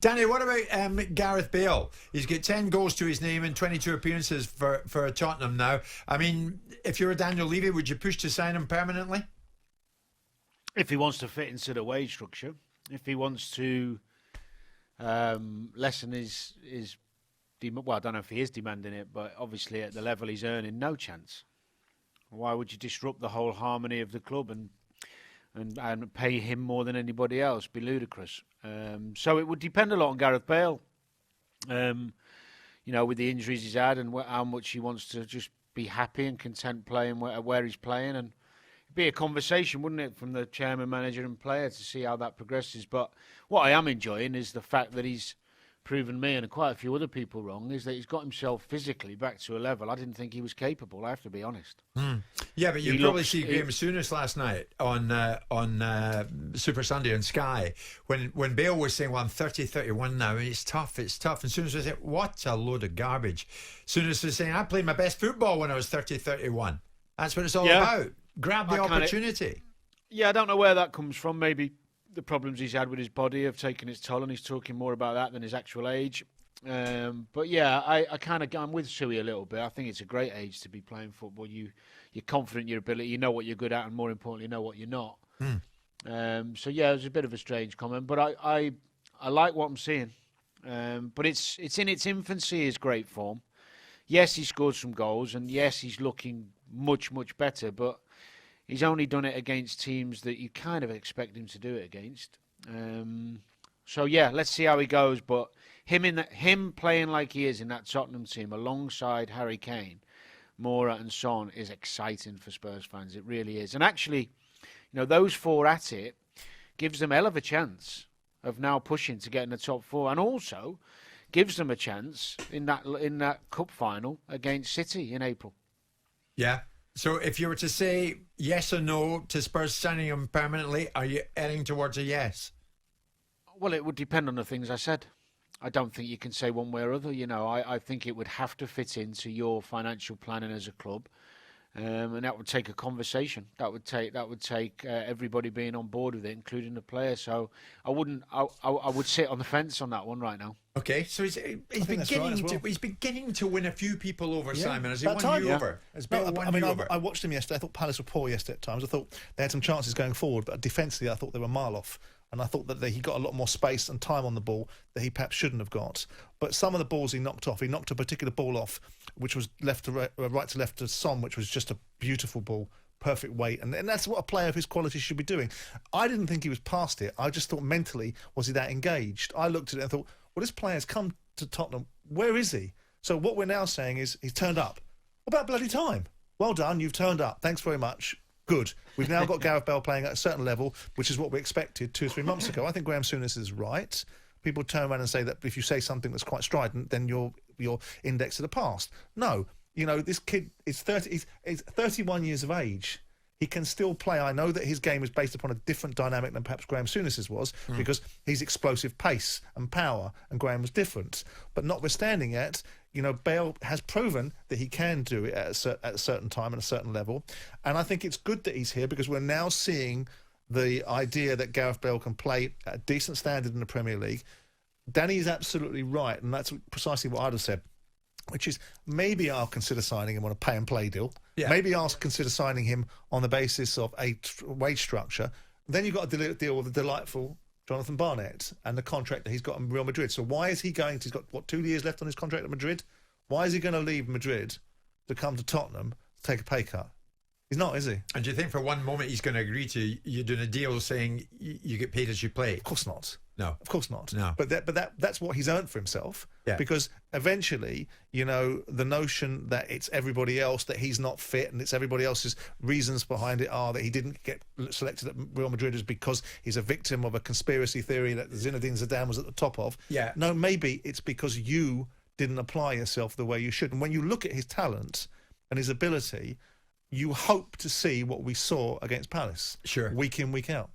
Danny, what about Gareth Bale? He's got 10 goals to his name and 22 appearances for Tottenham now. I mean, if you were Daniel Levy, would you push to sign him permanently? If he wants to fit into the wage structure, if he wants to lessen his well, I don't know if he is demanding it, but obviously at the level he's earning, no chance. Why would you disrupt the whole harmony of the club and pay him more than anybody else? Be ludicrous. So it would depend a lot on Gareth Bale. With the injuries he's had and how much he wants to just be happy and content playing where he's playing, and it'd be a conversation, wouldn't it, from the chairman, manager, and player to see how that progresses. But what I am enjoying is the fact that he's proven me and quite a few other people wrong, is that he's got himself physically back to a level I didn't think he was capable, I have to be honest. Yeah, but you probably see Graham Souness last night on Super Sunday on Sky when Bale was saying, well, I'm 30-31 now and it's tough. And Souness was saying, what a load of garbage. Souness was saying, I played my best football when I was 30-31. That's what it's all about. Grab the opportunity. I don't know where that comes from. Maybe the problems he's had with his body have taken its toll, and he's talking more about that than his actual age. But yeah, I'm with Suey a little bit. I think it's a great age to be playing football. You're confident in your ability, you know what you're good at, and more importantly, you know what you're not. So yeah, it was a bit of a strange comment, but I like what I'm seeing. But it's in its infancy, his great form. Yes, he scored some goals, and yes, he's looking much, much better, but he's only done it against teams that you kind of expect him to do it against. So yeah, let's see how he goes. But him playing like he is in that Tottenham team alongside Harry Kane, Moura and Son is exciting for Spurs fans. It really is. And actually, those four at it gives them a hell of a chance of now pushing to get in the top four, and also gives them a chance in that cup final against City in April. Yeah. So if you were to say yes or no to Spurs signing him permanently, are you heading towards a yes? Well, it would depend on the things I said. I don't think you can say one way or other. I think it would have to fit into your financial planning as a club, and that would take a conversation. That would take everybody being on board with it, including the player. So I would sit on the fence on that one right now. Okay, so he's beginning to win a few people over, Simon. Has he won you over? I watched him yesterday. I thought Palace were poor yesterday at times. I thought they had some chances going forward, but defensively I thought they were a mile off. And I thought that he got a lot more space and time on the ball that he perhaps shouldn't have got. But some of the balls he knocked off, he knocked a particular ball off, which was right to left to Son, which was just a beautiful ball, perfect weight. And that's what a player of his quality should be doing. I didn't think he was past it. I just thought mentally, was he that engaged? I looked at it and thought, well, this player's come to Tottenham. Where is he? So what we're now saying is he's turned up. What about bloody time? Well done, you've turned up. Thanks very much. Good. We've now got Gareth Bale playing at a certain level, which is what we expected 2 or 3 months ago. I think Graham Souness is right. People turn around and say that if you say something that's quite strident, then you're indexed to the past. No. This kid is 30. He's 31 years of age. He can still play. I know that his game is based upon a different dynamic than perhaps Graham Souness's was, because he's explosive pace and power, and Graham was different. But notwithstanding it, Bale has proven that he can do it at a certain time and a certain level. And I think it's good that he's here, because we're now seeing the idea that Gareth Bale can play at a decent standard in the Premier League. Danny is absolutely right, and that's precisely what I'd have said, which is maybe I'll consider signing him on a pay-and-play deal. Yeah. Maybe I'll consider signing him on the basis of a wage structure. Then you've got to deal with the delightful Jonathan Barnett and the contract that he's got in Real Madrid. So why is he going to... He's got, 2 years left on his contract at Madrid? Why is he going to leave Madrid to come to Tottenham to take a pay cut? He's not, is he? And do you think for one moment he's going to agree to you doing a deal saying you get paid as you play? Of course not. No. Of course not. No. But that's what he's earned for himself. Yeah. Because eventually, the notion that it's everybody else, that he's not fit, and it's everybody else's reasons behind it are that he didn't get selected at Real Madrid is because he's a victim of a conspiracy theory that Zinedine Zidane was at the top of. Yeah. No, maybe it's because you didn't apply yourself the way you should. And when you look at his talent and his ability, you hope to see what we saw against Palace. Sure. Week in, week out.